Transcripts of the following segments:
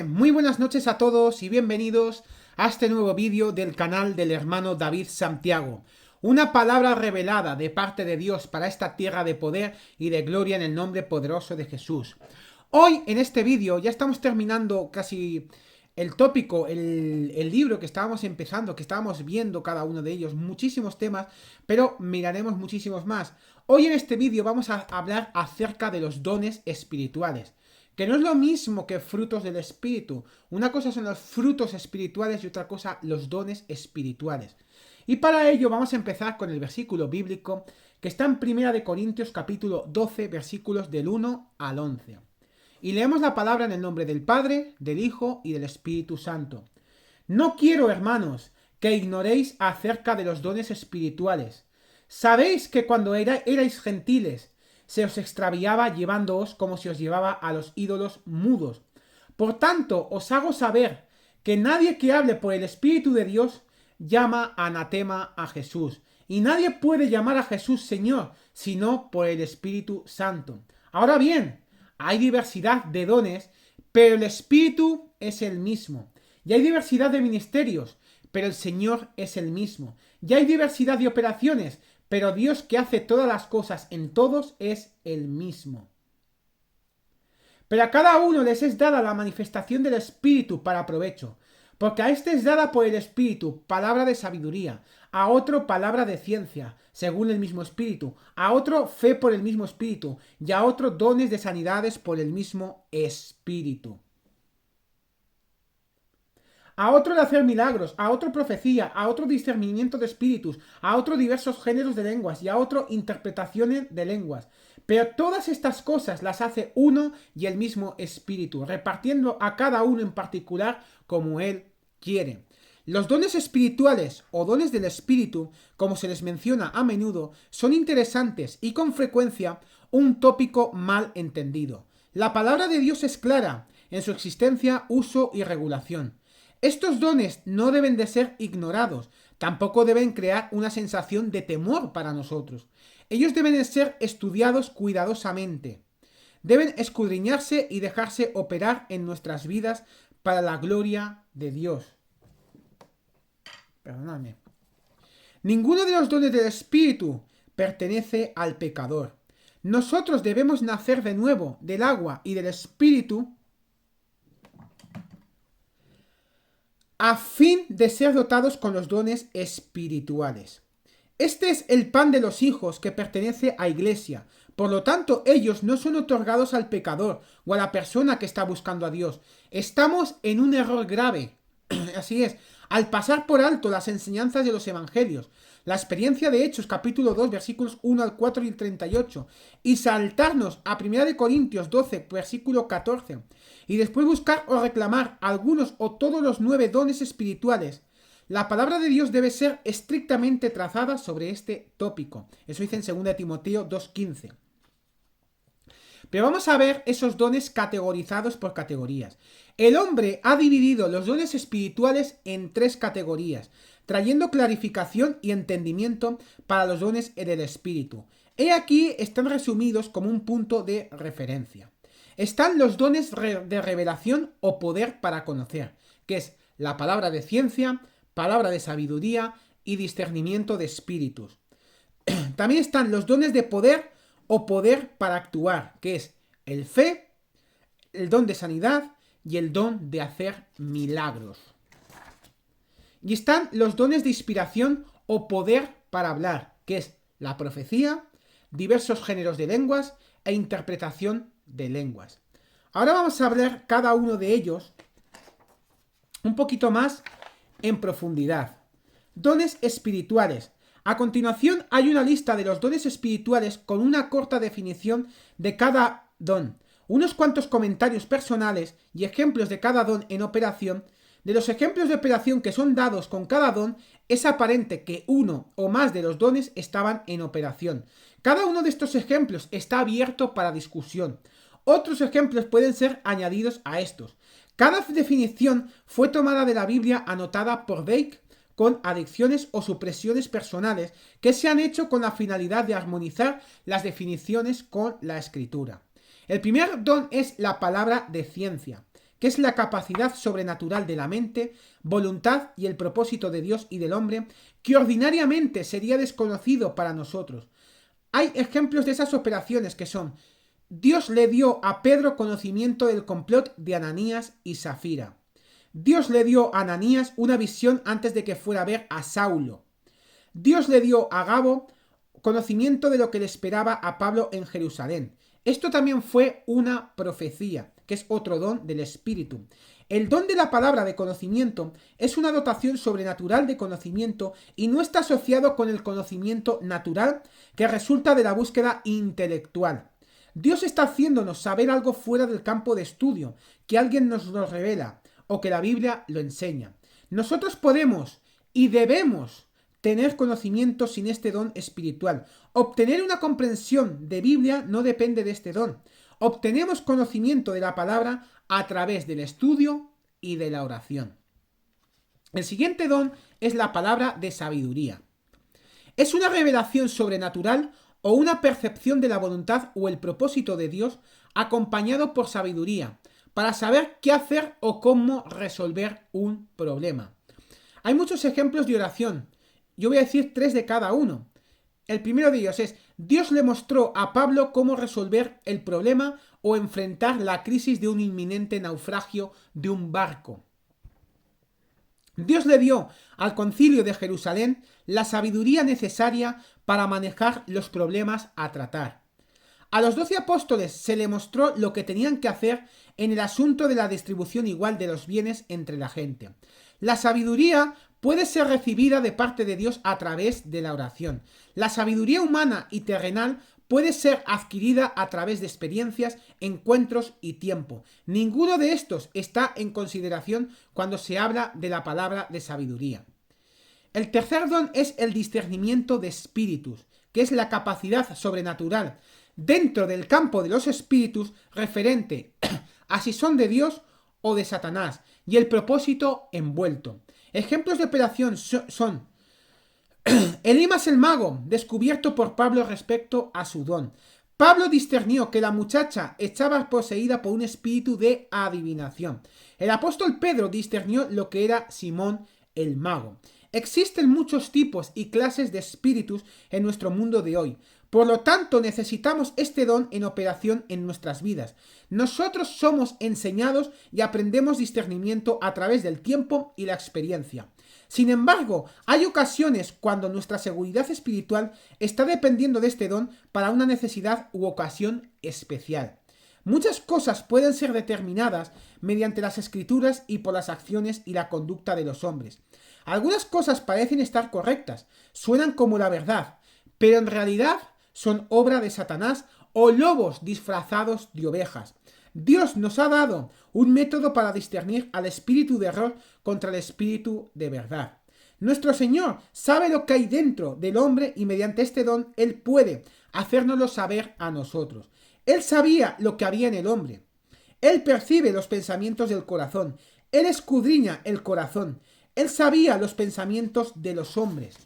Muy buenas noches a todos y bienvenidos a este nuevo vídeo del canal del hermano David Santiago. Una palabra revelada de parte de Dios para esta tierra de poder y de gloria en el nombre poderoso de Jesús. Hoy en este vídeo ya estamos terminando casi el tópico, el libro que estábamos empezando, que estábamos viendo cada uno de ellos, muchísimos temas, pero miraremos muchísimos más. Hoy en este vídeo vamos a hablar acerca de los dones espirituales, que no es lo mismo que frutos del espíritu. Una cosa son los frutos espirituales y otra cosa los dones espirituales. Y para ello vamos a empezar con el versículo bíblico que está en 1 Corintios capítulo 12 versículos del 1 al 11. Y leemos la palabra en el nombre del Padre, del Hijo y del Espíritu Santo. No quiero, hermanos, que ignoréis acerca de los dones espirituales. Sabéis que cuando erais gentiles, se os extraviaba llevándoos como se os llevaba a los ídolos mudos. Por tanto, os hago saber que nadie que hable por el Espíritu de Dios llama anatema a Jesús. Y nadie puede llamar a Jesús Señor, sino por el Espíritu Santo. Ahora bien, hay diversidad de dones, pero el Espíritu es el mismo. Y hay diversidad de ministerios, pero el Señor es el mismo. Y hay diversidad de operaciones, pero Dios que hace todas las cosas en todos es el mismo. Pero a cada uno les es dada la manifestación del Espíritu para provecho, porque a este es dada por el Espíritu palabra de sabiduría, a otro palabra de ciencia, según el mismo Espíritu, a otro fe por el mismo Espíritu, y a otro dones de sanidades por el mismo Espíritu. A otro de hacer milagros, a otro profecía, a otro discernimiento de espíritus, a otro diversos géneros de lenguas y a otro interpretaciones de lenguas. Pero todas estas cosas las hace uno y el mismo Espíritu, repartiendo a cada uno en particular como Él quiere. Los dones espirituales o dones del Espíritu, como se les menciona a menudo, son interesantes y con frecuencia un tópico mal entendido. La palabra de Dios es clara en su existencia, uso y regulación. Estos dones no deben de ser ignorados, tampoco deben crear una sensación de temor para nosotros. Ellos deben de ser estudiados cuidadosamente. Deben escudriñarse y dejarse operar en nuestras vidas para la gloria de Dios. Perdóname. Ninguno de los dones del Espíritu pertenece al pecador. Nosotros debemos nacer de nuevo del agua y del Espíritu a fin de ser dotados con los dones espirituales. Este es el pan de los hijos que pertenece a Iglesia. Por lo tanto, ellos no son otorgados al pecador o a la persona que está buscando a Dios. Estamos en un error grave. Así es, al pasar por alto las enseñanzas de los evangelios, la experiencia de Hechos capítulo 2 versículos 1 al 4 y el 38 y saltarnos a 1 Corintios 12 versículo 14 y después buscar o reclamar algunos o todos los 9 dones espirituales, la palabra de Dios debe ser estrictamente trazada sobre este tópico. Eso dice en 2 Timoteo 2:15. Pero vamos a ver esos dones categorizados por categorías. El hombre ha dividido los dones espirituales en 3 categorías, trayendo clarificación y entendimiento para los dones del Espíritu. He aquí están resumidos como un punto de referencia. Están los dones de revelación o poder para conocer, que es la palabra de ciencia, palabra de sabiduría y discernimiento de espíritus. También están los dones de poder o poder para actuar, que es el fe, el don de sanidad y el don de hacer milagros. Y están los dones de inspiración o poder para hablar, que es la profecía, diversos géneros de lenguas e interpretación de lenguas. Ahora vamos a hablar cada uno de ellos un poquito más en profundidad. Dones espirituales. A continuación hay una lista de los dones espirituales con una corta definición de cada don, unos cuantos comentarios personales y ejemplos de cada don en operación. De los ejemplos de operación que son dados con cada don, es aparente que uno o más de los dones estaban en operación. Cada uno de estos ejemplos está abierto para discusión. Otros ejemplos pueden ser añadidos a estos. Cada definición fue tomada de la Biblia anotada por Bake con adicciones o supresiones personales que se han hecho con la finalidad de armonizar las definiciones con la Escritura. El primer don es la palabra de ciencia. que es la capacidad sobrenatural de la mente, voluntad y el propósito de Dios y del hombre, que ordinariamente sería desconocido para nosotros. Hay ejemplos de esas operaciones que son: Dios le dio a Pedro conocimiento del complot de Ananías y Safira. Dios le dio a Ananías una visión antes de que fuera a ver a Saulo. Dios le dio a Gabo conocimiento de lo que le esperaba a Pablo en Jerusalén. Esto también fue una profecía, que es otro don del Espíritu. El don de la palabra de conocimiento es una dotación sobrenatural de conocimiento y no está asociado con el conocimiento natural que resulta de la búsqueda intelectual. Dios está haciéndonos saber algo fuera del campo de estudio, que alguien nos lo revela o que la Biblia lo enseña. Nosotros podemos y debemos tener conocimiento sin este don espiritual. Obtener una comprensión de Biblia no depende de este don. Obtenemos conocimiento de la palabra a través del estudio y de la oración. El siguiente don es la palabra de sabiduría. Es una revelación sobrenatural o una percepción de la voluntad o el propósito de Dios acompañado por sabiduría, para saber qué hacer o cómo resolver un problema. Hay muchos ejemplos de oración. Yo voy a decir 3 de cada uno. El primero de ellos es: Dios le mostró a Pablo cómo resolver el problema o enfrentar la crisis de un inminente naufragio de un barco. Dios le dio al Concilio de Jerusalén la sabiduría necesaria para manejar los problemas a tratar. A los 12 apóstoles se le mostró lo que tenían que hacer en el asunto de la distribución igual de los bienes entre la gente. La sabiduría puede ser recibida de parte de Dios a través de la oración. La sabiduría humana y terrenal puede ser adquirida a través de experiencias, encuentros y tiempo. Ninguno de estos está en consideración cuando se habla de la palabra de sabiduría. El tercer don es el discernimiento de espíritus, que es la capacidad sobrenatural dentro del campo de los espíritus referente a si son de Dios o de Satanás, y el propósito envuelto. Ejemplos de operación son Elimas el mago, descubierto por Pablo respecto a su don. Pablo discernió que la muchacha estaba poseída por un espíritu de adivinación. El apóstol Pedro discernió lo que era Simón el mago. Existen muchos tipos y clases de espíritus en nuestro mundo de hoy. Por lo tanto, necesitamos este don en operación en nuestras vidas. Nosotros somos enseñados y aprendemos discernimiento a través del tiempo y la experiencia. Sin embargo, hay ocasiones cuando nuestra seguridad espiritual está dependiendo de este don para una necesidad u ocasión especial. Muchas cosas pueden ser determinadas mediante las escrituras y por las acciones y la conducta de los hombres. Algunas cosas parecen estar correctas, suenan como la verdad, pero en realidad son obra de Satanás o lobos disfrazados de ovejas. Dios nos ha dado un método para discernir al espíritu de error contra el espíritu de verdad. Nuestro Señor sabe lo que hay dentro del hombre y mediante este don Él puede hacérnoslo saber a nosotros. Él sabía lo que había en el hombre. Él percibe los pensamientos del corazón. Él escudriña el corazón. Él sabía los pensamientos de los hombres.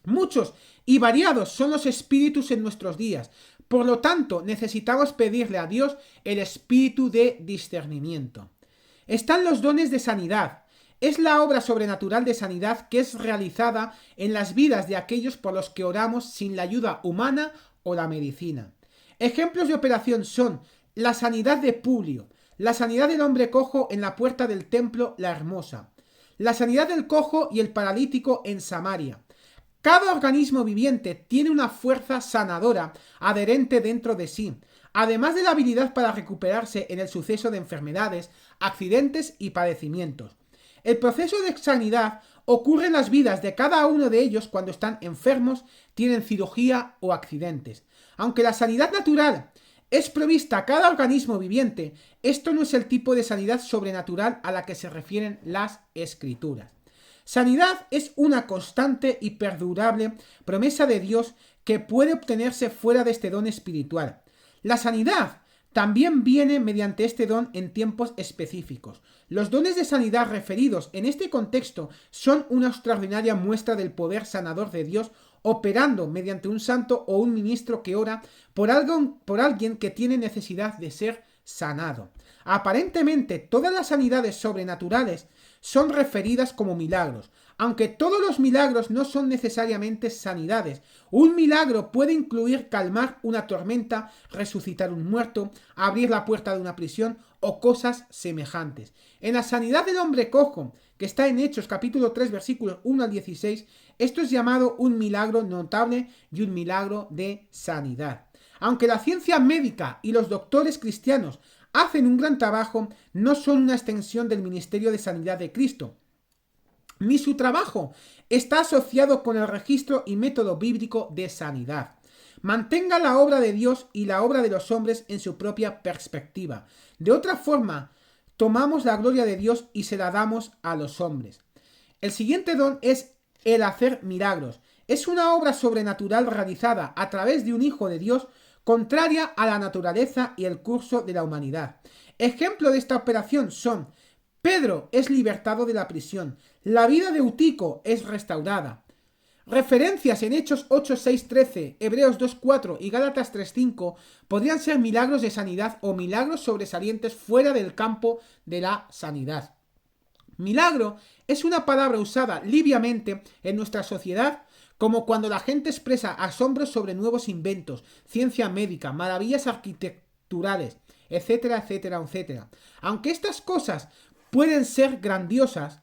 Muchos y variados son los espíritus en nuestros días. Por lo tanto, necesitamos pedirle a Dios el espíritu de discernimiento. Están los dones de sanidad. Es la obra sobrenatural de sanidad que es realizada en las vidas de aquellos por los que oramos sin la ayuda humana o la medicina. Ejemplos de operación son la sanidad de Publio, la sanidad del hombre cojo en la puerta del templo La Hermosa, la sanidad del cojo y el paralítico en Samaria. Cada organismo viviente tiene una fuerza sanadora adherente dentro de sí, además de la habilidad para recuperarse en el suceso de enfermedades, accidentes y padecimientos. El proceso de sanidad ocurre en las vidas de cada uno de ellos cuando están enfermos, tienen cirugía o accidentes. Aunque la sanidad natural es provista a cada organismo viviente, esto no es el tipo de sanidad sobrenatural a la que se refieren las Escrituras. Sanidad es una constante y perdurable promesa de Dios que puede obtenerse fuera de este don espiritual. La sanidad también viene mediante este don en tiempos específicos. Los dones de sanidad referidos en este contexto son una extraordinaria muestra del poder sanador de Dios operando mediante un santo o un ministro que ora por alguien que tiene necesidad de ser sanado. Aparentemente, todas las sanidades sobrenaturales son referidas como milagros, aunque todos los milagros no son necesariamente sanidades. Un milagro puede incluir calmar una tormenta, resucitar un muerto, abrir la puerta de una prisión o cosas semejantes. En la sanidad del hombre cojo, que está en Hechos capítulo 3 versículos 1 al 16, esto es llamado un milagro notable y un milagro de sanidad. Aunque la ciencia médica y los doctores cristianos hacen un gran trabajo, no son una extensión del ministerio de sanidad de Cristo, ni su trabajo está asociado con el registro y método bíblico de sanidad. Mantenga la obra de Dios y la obra de los hombres en su propia perspectiva. De otra forma, tomamos la gloria de Dios y se la damos a los hombres. El siguiente don es el hacer milagros. Es una obra sobrenatural realizada a través de un Hijo de Dios, contraria a la naturaleza y el curso de la humanidad. Ejemplo de esta operación son: Pedro es libertado de la prisión, la vida de Eutico es restaurada. Referencias en Hechos 8, 6, 13, Hebreos 2, 4 y Gálatas 3, 5 podrían ser milagros de sanidad o milagros sobresalientes fuera del campo de la sanidad. Milagro es una palabra usada liviamente en nuestra sociedad, como cuando la gente expresa asombro sobre nuevos inventos, ciencia médica, maravillas arquitecturales, etcétera, etcétera, etcétera. Aunque estas cosas pueden ser grandiosas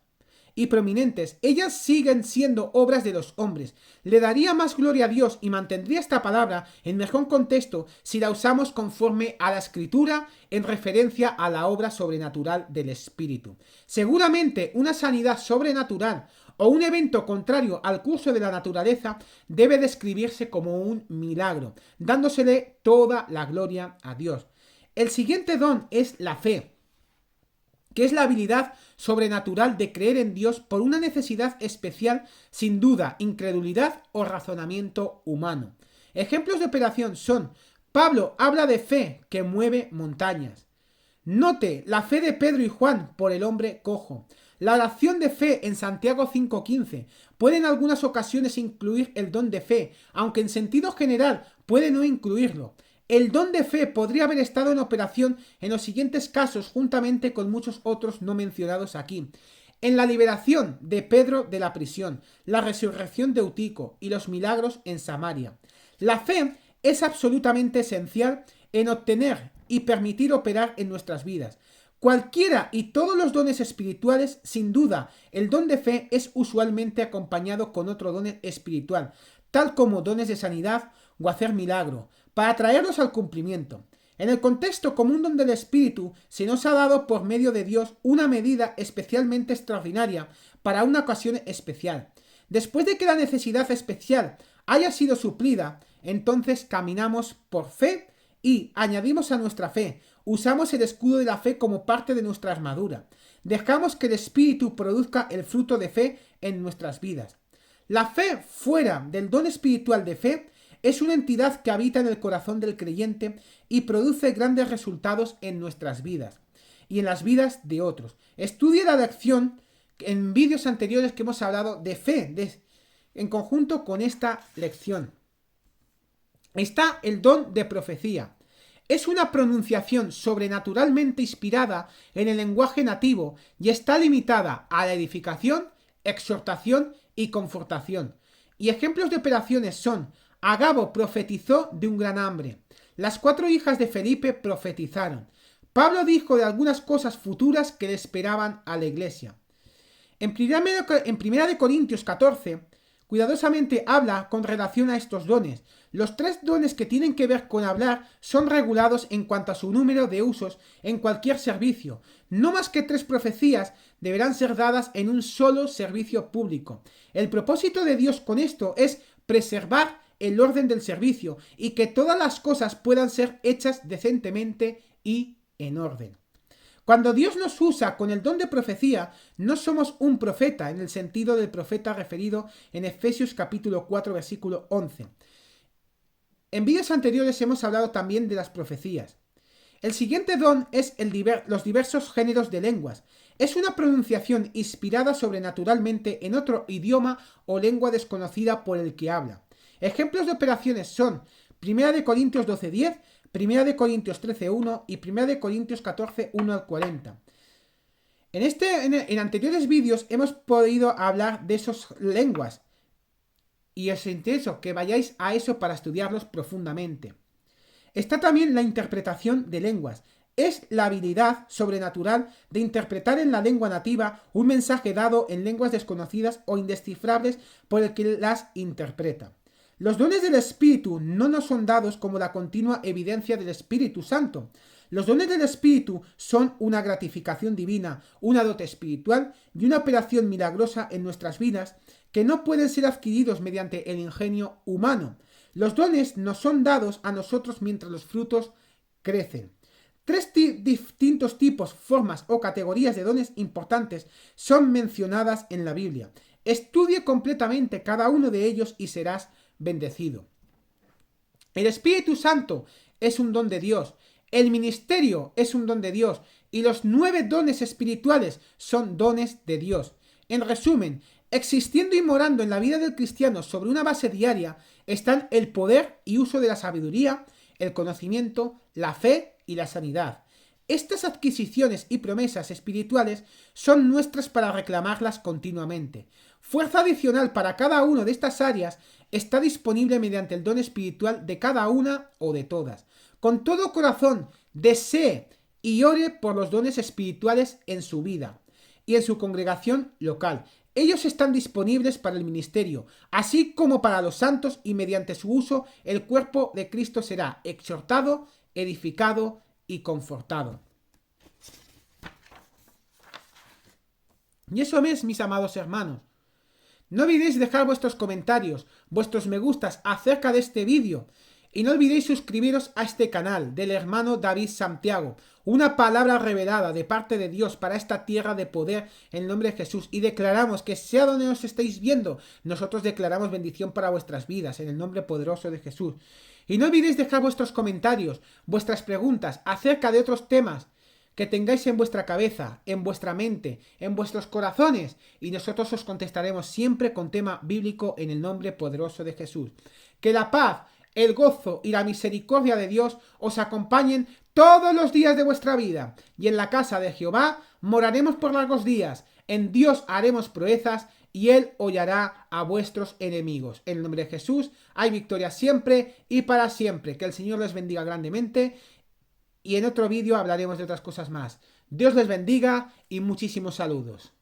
y prominentes, ellas siguen siendo obras de los hombres. Le daría más gloria a Dios y mantendría esta palabra en mejor contexto si la usamos conforme a la Escritura en referencia a la obra sobrenatural del Espíritu. Seguramente una sanidad sobrenatural o un evento contrario al curso de la naturaleza debe describirse como un milagro, dándosele toda la gloria a Dios. El siguiente don es la fe, que es la habilidad sobrenatural de creer en Dios por una necesidad especial, sin duda, incredulidad o razonamiento humano. Ejemplos de operación son: Pablo habla de fe que mueve montañas. Note la fe de Pedro y Juan por el hombre cojo. La oración de fe en Santiago 5:15 puede en algunas ocasiones incluir el don de fe, aunque en sentido general puede no incluirlo. El don de fe podría haber estado en operación en los siguientes casos, juntamente con muchos otros no mencionados aquí: en la liberación de Pedro de la prisión, la resurrección de Eutico y los milagros en Samaria. La fe es absolutamente esencial en obtener y permitir operar en nuestras vidas. Cualquiera y todos los dones espirituales, sin duda, el don de fe es usualmente acompañado con otro don espiritual, tal como dones de sanidad o hacer milagro, para traerlos al cumplimiento. En el contexto común don del Espíritu, se nos ha dado por medio de Dios una medida especialmente extraordinaria para una ocasión especial. Después de que la necesidad especial haya sido suplida, entonces caminamos por fe y añadimos a nuestra fe. Usamos el escudo de la fe como parte de nuestra armadura. Dejamos que el Espíritu produzca el fruto de fe en nuestras vidas. La fe fuera del don espiritual de fe es una entidad que habita en el corazón del creyente y produce grandes resultados en nuestras vidas y en las vidas de otros. Estudie la lección en vídeos anteriores que hemos hablado de fe en conjunto con esta lección. Está el don de profecía. Es una pronunciación sobrenaturalmente inspirada en el lenguaje nativo y está limitada a la edificación, exhortación y confortación. Y ejemplos de operaciones son: Agabo profetizó de un gran hambre. Las 4 hijas de Felipe profetizaron. Pablo dijo de algunas cosas futuras que le esperaban a la iglesia. En 1 Corintios 14, cuidadosamente habla con relación a estos dones. Los 3 dones que tienen que ver con hablar son regulados en cuanto a su número de usos en cualquier servicio. No más que 3 profecías deberán ser dadas en un solo servicio público. El propósito de Dios con esto es preservar el orden del servicio y que todas las cosas puedan ser hechas decentemente y en orden. Cuando Dios nos usa con el don de profecía, no somos un profeta en el sentido del profeta referido en Efesios capítulo 4 versículo 11. En vídeos anteriores hemos hablado también de las profecías. El siguiente don es los diversos géneros de lenguas. Es una pronunciación inspirada sobrenaturalmente en otro idioma o lengua desconocida por el que habla. Ejemplos de operaciones son 1 Corintios 12:10, Primera de Corintios 13:1 y Primera de Corintios 14:1 al 40. En anteriores vídeos hemos podido hablar de esas lenguas y os intereso que vayáis a eso para estudiarlos profundamente. Está también la interpretación de lenguas. Es la habilidad sobrenatural de interpretar en la lengua nativa un mensaje dado en lenguas desconocidas o indescifrables por el que las interpreta. Los dones del Espíritu no nos son dados como la continua evidencia del Espíritu Santo. Los dones del Espíritu son una gratificación divina, una dote espiritual y una operación milagrosa en nuestras vidas que no pueden ser adquiridos mediante el ingenio humano. Los dones nos son dados a nosotros mientras los frutos crecen. Tres distintos tipos, formas o categorías de dones importantes son mencionadas en la Biblia. Estudie completamente cada uno de ellos y serás bendecido. El Espíritu Santo es un don de Dios. El ministerio es un don de Dios. Y los 9 dones espirituales son dones de Dios. En resumen, existiendo y morando en la vida del cristiano sobre una base diaria están el poder y uso de la sabiduría, el conocimiento, la fe y la sanidad. Estas adquisiciones y promesas espirituales son nuestras para reclamarlas continuamente. Fuerza adicional para cada una de estas áreas está disponible mediante el don espiritual de cada una o de todas. Con todo corazón, desee y ore por los dones espirituales en su vida y en su congregación local. Ellos están disponibles para el ministerio, así como para los santos, y mediante su uso el cuerpo de Cristo será exhortado, edificado y confortado. Y eso es, mis amados hermanos. No olvidéis dejar vuestros comentarios, vuestros me gustas acerca de este vídeo. Y no olvidéis suscribiros a este canal del hermano David Santiago. Una palabra revelada de parte de Dios para esta tierra de poder en el nombre de Jesús. Y declaramos que sea donde os estéis viendo, nosotros declaramos bendición para vuestras vidas en el nombre poderoso de Jesús. Y no olvidéis dejar vuestros comentarios, vuestras preguntas acerca de otros temas que tengáis en vuestra cabeza, en vuestra mente, en vuestros corazones, y nosotros os contestaremos siempre con tema bíblico en el nombre poderoso de Jesús. Que la paz, el gozo y la misericordia de Dios os acompañen todos los días de vuestra vida, y en la casa de Jehová moraremos por largos días. En Dios haremos proezas y Él hollará a vuestros enemigos. En el nombre de Jesús hay victoria siempre y para siempre. Que el Señor les bendiga grandemente. Y en otro vídeo hablaremos de otras cosas más. Dios les bendiga y muchísimos saludos.